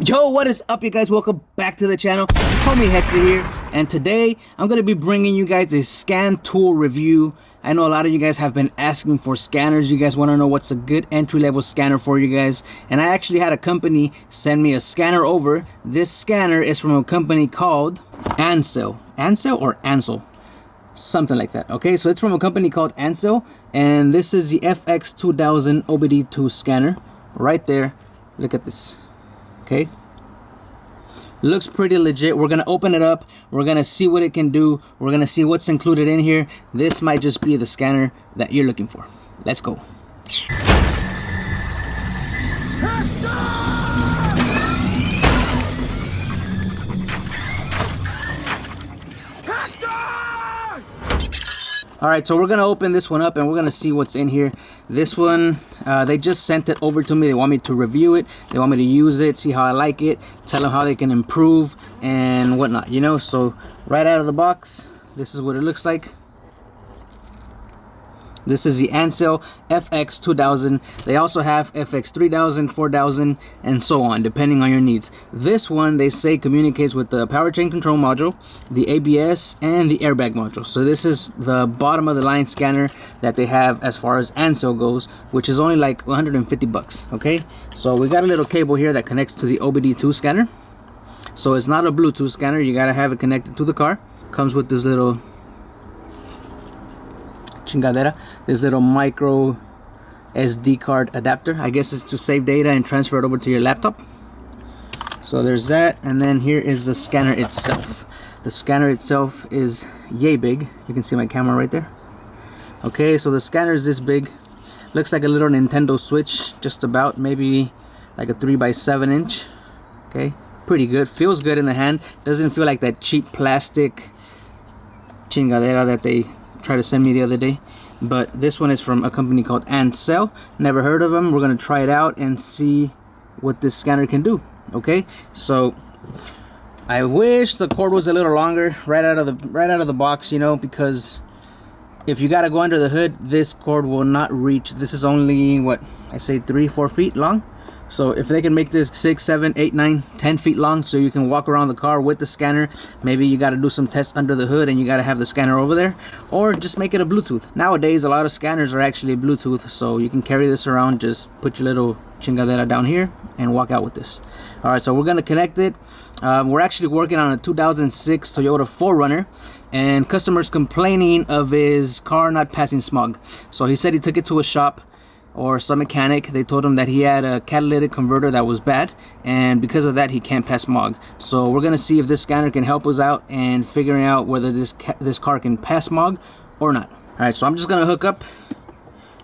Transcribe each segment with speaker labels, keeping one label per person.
Speaker 1: Yo, what is up, you guys? Welcome back to the channel. Homie Hector here, and today I'm gonna be bringing you guys a scan tool review. I know a lot of you guys have been asking for scanners. You guys want to know what's a good entry-level scanner for you guys, and I actually had a company send me a scanner over. This scanner is from a company called Ansell or Ansell, something like that. Okay, so it's from a company called Ansell, and this is the FX2000 OBD2 scanner right there. Look at this. Okay, looks pretty legit. We're gonna open it up, we're gonna see what it can do, we're gonna see what's included in here. This might just be the scanner that you're looking for. Let's go. Alright, so we're going to open this one up and we're going to see what's in here. This one, they just sent it over to me. They want me to review it. They want me to use it, see how I like it, tell them how they can improve and whatnot, you know. So right out of the box, this is what it looks like. This is the Ansell FX2000. They also have FX3000, 4000, and so on, depending on your needs. This one, they say, communicates with the powertrain control module, the ABS, and the airbag module. So this is the bottom of the line scanner that they have as far as Ansell goes, which is only like 150 bucks, okay? So we got a little cable here that connects to the OBD2 scanner. So it's not a Bluetooth scanner. You gotta have it connected to the car. Comes with this little chingadera, this little micro SD card adapter. I guess it's to save data and transfer it over to your laptop. So there's that, and then here is the scanner itself. The scanner itself is yay big. You can see my camera right there. Okay, so the scanner is this big. Looks like a little Nintendo Switch, just about, maybe like a 3x7 inch. Okay, pretty good. Feels good in the hand. Doesn't feel like that cheap plastic chingadera that they tried to send me the other day. But this one is from a company called Ansell. Never heard of them. We're gonna try it out and see what this scanner can do. Okay, so I wish the cord was a little longer right out of the box, you know, because if you gotta go under the hood, this cord will not reach. This is only, what I say, 3-4 feet long. So if they can make this 6, 7, 8, 9, 10 feet long, so you can walk around the car with the scanner, maybe you got to do some tests under the hood and you got to have the scanner over there, or just make it a Bluetooth. Nowadays, a lot of scanners are actually Bluetooth, so you can carry this around. Just put your little chingadera down here and walk out with this. All right, so we're gonna connect it. We're actually working on a 2006 Toyota 4Runner, and customers complaining of his car not passing smog. So he said he took it to a shop or some mechanic. They told him that he had a catalytic converter that was bad, and because of that he can't pass smog. So we're gonna see if this scanner can help us out in figuring out whether this car can pass smog or not. All right, so I'm just gonna hook up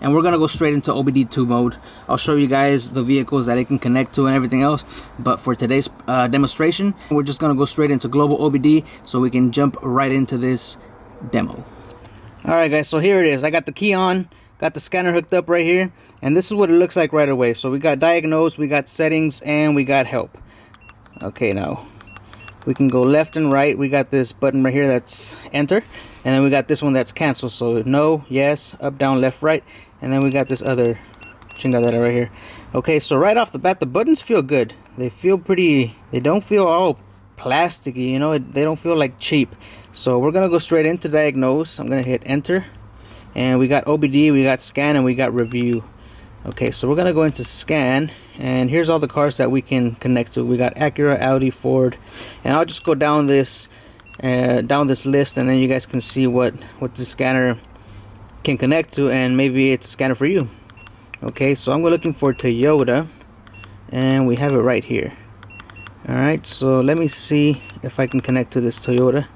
Speaker 1: and we're gonna go straight into OBD2 mode. I'll show you guys the vehicles that it can connect to and everything else, but for today's demonstration, we're just gonna go straight into global OBD so we can jump right into this demo. All right guys, so here it is. I got the key on, got the scanner hooked up right here, and this is what it looks like right away. So we got diagnose, we got settings, and we got help. Okay, now we can go left and right. We got this button right here that's enter, and then we got this one that's cancel. So no, yes, up, down, left, right, and then we got this other chingadera right here. Okay, so right off the bat, the buttons feel good. They feel pretty, they don't feel all plasticky, you know, they don't feel like cheap. So we're gonna go straight into diagnose. I'm gonna hit enter. And we got OBD, we got scan, and we got review. Okay, so we're gonna go into scan, and here's all the cars that we can connect to. We got Acura, Audi, Ford, and I'll just go down this list, and then you guys can see what the scanner can connect to, and maybe it's a scanner for you. Okay, so I'm looking for Toyota, and we have it right here. All right, so let me see if I can connect to this Toyota.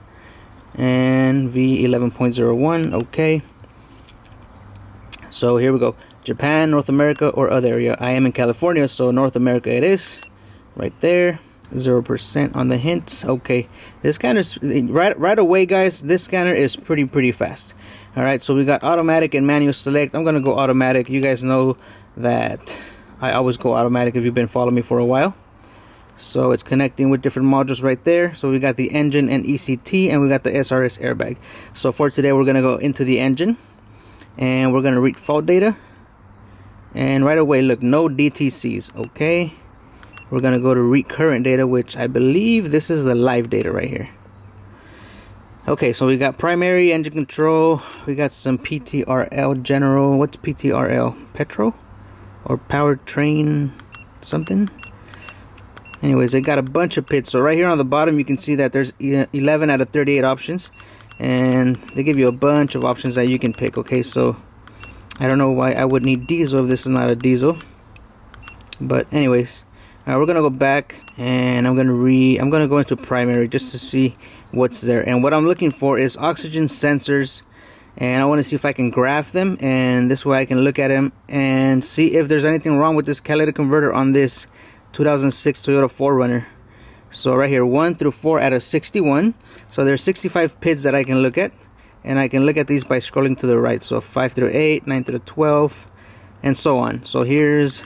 Speaker 1: And V11.01. Okay. So here we go. Japan, North America, or other area. I am in California, so North America it is. Right there. 0% on the hints. Okay. This scanner's right away, guys. This scanner is pretty fast. Alright, so we got automatic and manual select. I'm gonna go automatic. You guys know that I always go automatic if you've been following me for a while. So it's connecting with different modules right there. So we got the engine and ECT, and we got the SRS airbag. So for today, we're gonna go into the engine, and we're gonna read fault data. And right away, look, no DTCs. Okay, we're gonna go to read current data, which I believe this is the live data right here. Okay, so we got primary engine control, we got some PTRL general. What's PTRL? Petrol or powertrain something? Anyways, they got a bunch of pits. So right here on the bottom you can see that there's 11 out of 38 options, and they give you a bunch of options that you can pick. Okay, so I don't know why I would need diesel if this is not a diesel, but anyways, we're gonna go back and I'm gonna go into primary just to see what's there. And what I'm looking for is oxygen sensors, and I want to see if I can graph them, and this way I can look at them and see if there's anything wrong with this catalytic converter on this 2006 Toyota 4Runner. So right here, 1 through 4 out of 61. So there's 65 pits that I can look at, and I can look at these by scrolling to the right. So 5 through 8, 9 through 12, and so on. So here's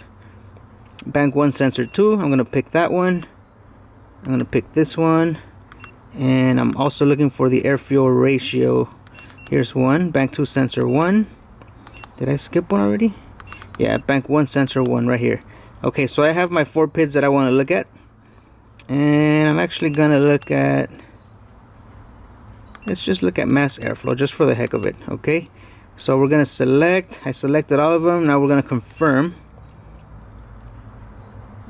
Speaker 1: bank 1 sensor 2. I'm gonna pick that one. I'm gonna pick this one, and I'm also looking for the air fuel ratio. Here's one, bank 2 sensor 1. Did I skip one already? Yeah, bank 1 sensor 1 right here. Okay, so I have my 4 pits that I want to look at, and I'm actually gonna look at, let's just look at mass airflow just for the heck of it. Okay, so we're gonna select, I selected all of them. Now we're gonna confirm.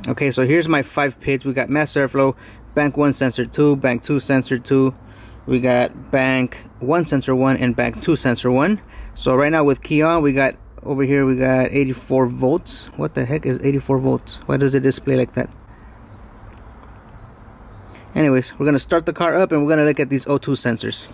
Speaker 1: Okay, so here's my 5 pits. We got mass airflow, bank 1 sensor 2, bank 2 sensor 2, we got bank 1 sensor 1, and bank 2 sensor 1. So right now with key on, we got over here, we got 84 volts. What the heck is 84 volts? Why does it display like that? Anyways, we're gonna start the car up and we're gonna look at these O2 sensors.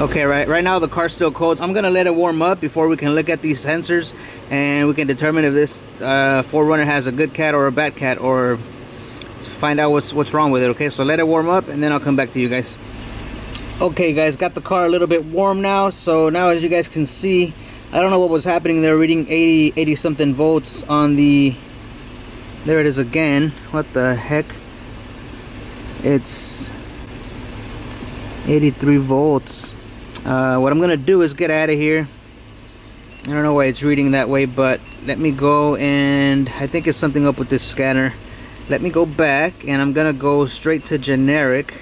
Speaker 1: Okay, right now the car's still cold. I'm gonna let it warm up before we can look at these sensors, and we can determine if this 4Runner has a good cat or a bad cat, or find out what's wrong with it. Okay, so let it warm up and then I'll come back to you guys. Okay guys, got the car a little bit warm now. So now, as you guys can see, I don't know what was happening. They're reading 80 something volts on the, there it is again. What the heck? It's 83 volts. What I'm gonna do is get out of here. I don't know why it's reading that way, but let me go, and I think it's something up with this scanner. Let me go back, and I'm gonna go straight to generic.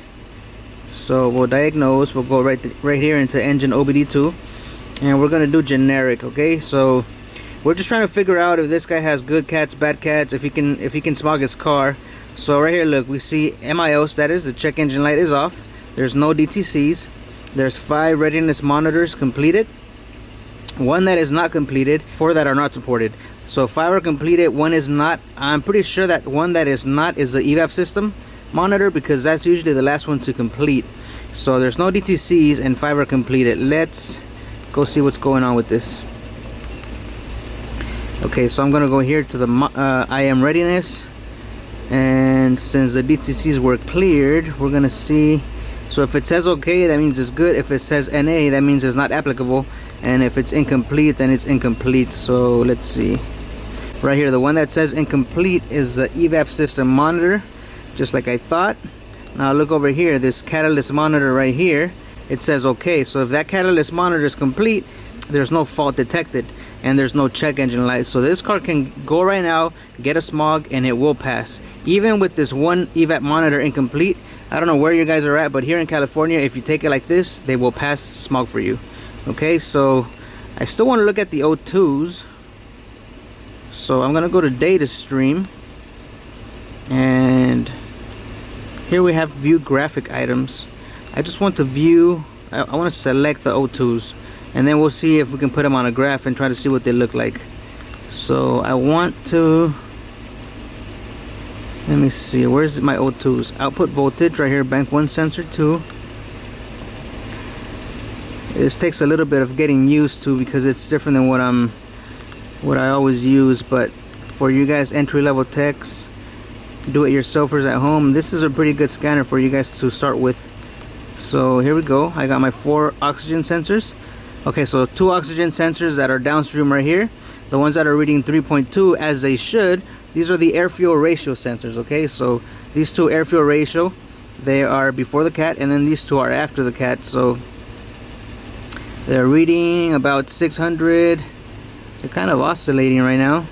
Speaker 1: So we'll diagnose, we'll go right here into engine OBD2, and we're gonna do generic. Okay, so we're just trying to figure out if this guy has good cats, bad cats, if he can smog his car. So right here, look, we see MIO status, the check engine light is off, there's no DTCs, there's 5 readiness monitors completed, 1 that is not completed, 4 that are not supported. So 5 are completed, 1 is not. I'm pretty sure that 1 that is not is the evap system monitor, because that's usually the last one to complete. So there's no DTCs and 5 are completed. Let's go see what's going on with this. Okay, so I'm gonna go here to the IM readiness, and since the DTCs were cleared, we're gonna see. So if it says okay, that means it's good. If it says NA, that means it's not applicable, and if it's incomplete, then it's incomplete. So let's see. Right here, the one that says incomplete is the evap system monitor, just like I thought. Now look over here, this catalyst monitor right here, it says okay. So if that catalyst monitor is complete, there's no fault detected and there's no check engine light. So this car can go right now, get a smog, and it will pass. Even with this one evap monitor incomplete, I don't know where you guys are at, but here in California, if you take it like this, they will pass smog for you. Okay, so I still want to look at the O2s. So I'm gonna go to data stream, and here we have view graphic items. I just want to view, I want to select the O2s, and then we'll see if we can put them on a graph and try to see what they look like. So I want to, let me see, where's my O2s? Output voltage right here, bank 1 sensor 2. This takes a little bit of getting used to because it's different than what I always use, but for you guys entry-level techs, do-it-yourselfers at home, this is a pretty good scanner for you guys to start with. So here we go. I got my 4 oxygen sensors. Okay, so 2 oxygen sensors that are downstream right here. The ones that are reading 3.2 as they should. These are the air fuel ratio sensors. Okay, so these 2 air fuel ratio, they are before the cat, and then these 2 are after the cat. So they're reading about 600 They're kind of oscillating right now.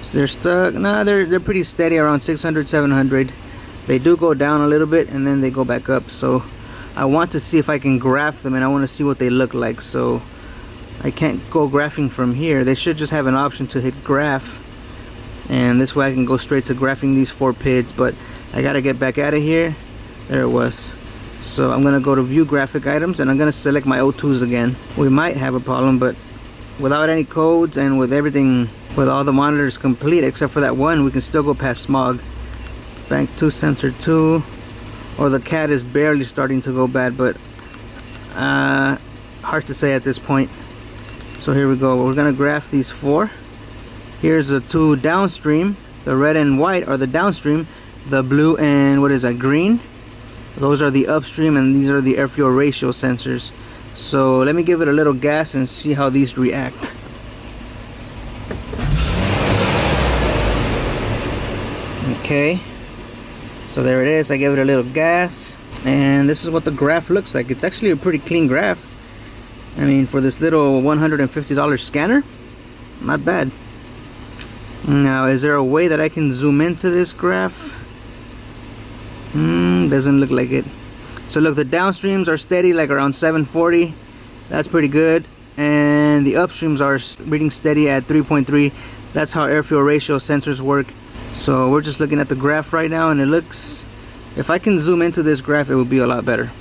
Speaker 1: So they're stuck. No, they're pretty steady around 600, 700. They do go down a little bit and then they go back up. So I want to see if I can graph them, and I want to see what they look like. So I can't go graphing from here. They should just have an option to hit graph, and this way I can go straight to graphing these 4 PIDs, but I gotta get back out of here. There it was. So I'm gonna go to view graphic items, and I'm gonna select my O2s again. We might have a problem, but without any codes and with everything, with all the monitors complete except for that one, we can still go past smog. Bank 2, sensor 2. Or the cat is barely starting to go bad, but hard to say at this point. So here we go. We're gonna graph these 4. Here's the 2 downstream. The red and white are the downstream. The blue and what is that, green? Those are the upstream, and these are the air fuel ratio sensors. So let me give it a little gas and see how these react. Okay. So there it is. I gave it a little gas, and this is what the graph looks like. It's actually a pretty clean graph. I mean, for this little $150 scanner, not bad. Now, is there a way that I can zoom into this graph? Doesn't look like it. So look, the downstreams are steady, like around 740. That's pretty good. And the upstreams are reading steady at 3.3. That's how air fuel ratio sensors work. So we're just looking at the graph right now, and it looks, if I can zoom into this graph, it would be a lot better,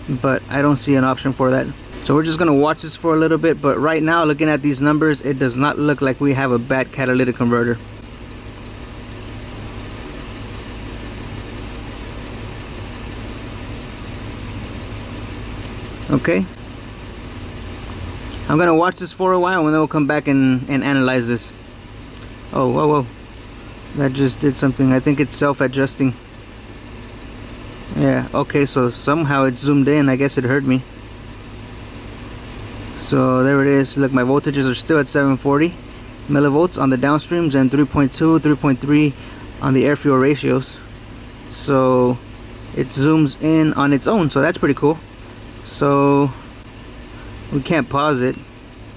Speaker 1: but I don't see an option for that. So we're just gonna watch this for a little bit, but right now, looking at these numbers, it does not look like we have a bad catalytic converter. Okay, I'm gonna watch this for a while, and then we'll come back and analyze this. Oh, whoa, whoa. That just did something. I think it's self-adjusting. Yeah, okay, so somehow it zoomed in. I guess it heard me. So there it is. Look, my voltages are still at 740 millivolts on the downstreams, and 3.2, 3.3 on the air fuel ratios. So it zooms in on its own, so that's pretty cool. So we can't pause it,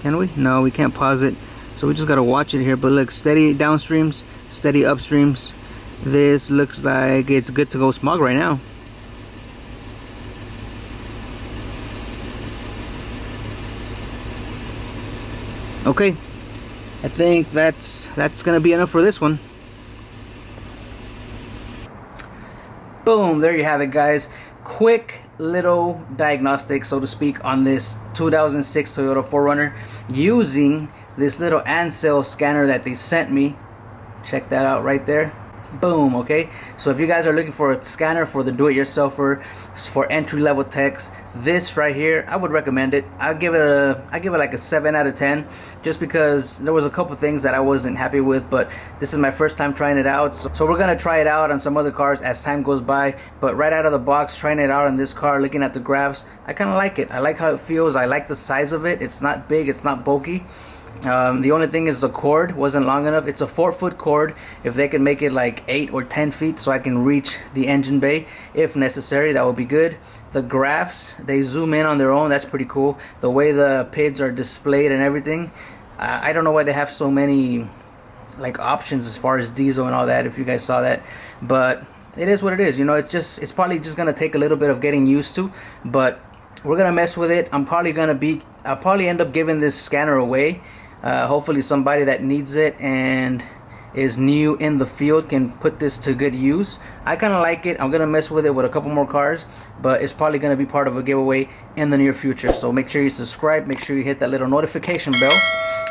Speaker 1: can we? No, we can't pause it. So we just gotta watch it here. But look, steady downstreams, steady upstreams. This looks like it's good to go smog right now. Okay, I think that's gonna be enough for this one. Boom, there you have it, guys. Quick little diagnostic, so to speak, on this 2006 Toyota 4Runner using this little Ansel scanner that they sent me. Check that out right there. Boom. Okay, so if you guys are looking for a scanner for the do-it-yourselfer, for entry-level techs, this right here, I would recommend it. I give it like a 7 out of 10, just because there was a couple things that I wasn't happy with, but this is my first time trying it out, so we're gonna try it out on some other cars as time goes by. But right out of the box, trying it out on this car, looking at the graphs, I kind of like it. I like how it feels. I like the size of it. It's not big, it's not bulky. The only thing is the cord wasn't long enough. It's a 4-foot cord. If they can make it like 8 or 10 feet so I can reach the engine bay if necessary, that would be good. The graphs, they zoom in on their own. That's pretty cool. The way the PIDs are displayed and everything, I don't know why they have so many like options as far as diesel and all that, if you guys saw that, but it is what it is. You know, it's probably just gonna take a little bit of getting used to, but we're gonna mess with it. I'll probably end up giving this scanner away. Hopefully somebody that needs it and is new in the field can put this to good use. I kind of like it. I'm gonna mess with it with a couple more cars, but it's probably gonna be part of a giveaway in the near future. So make sure you subscribe, make sure you hit that little notification bell.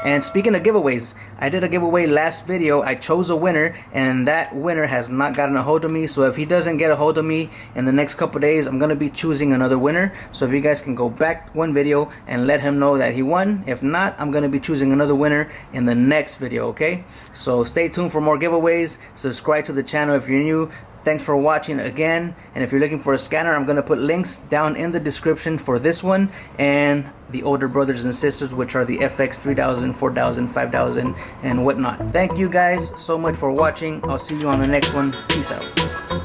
Speaker 1: And speaking of giveaways, I did a giveaway last video. I chose a winner, and that winner has not gotten a hold of me. So if he doesn't get a hold of me in the next couple days, I'm gonna be choosing another winner. So if you guys can go back one video and let him know that he won. If not, I'm gonna be choosing another winner in the next video, okay? So stay tuned for more giveaways. Subscribe to the channel if you're new. Thanks for watching again, and if you're looking for a scanner, I'm going to put links down in the description for this one and the older brothers and sisters, which are the FX 3000, 4000, 5000 and whatnot. Thank you guys so much for watching. I'll see you on the next one. Peace out.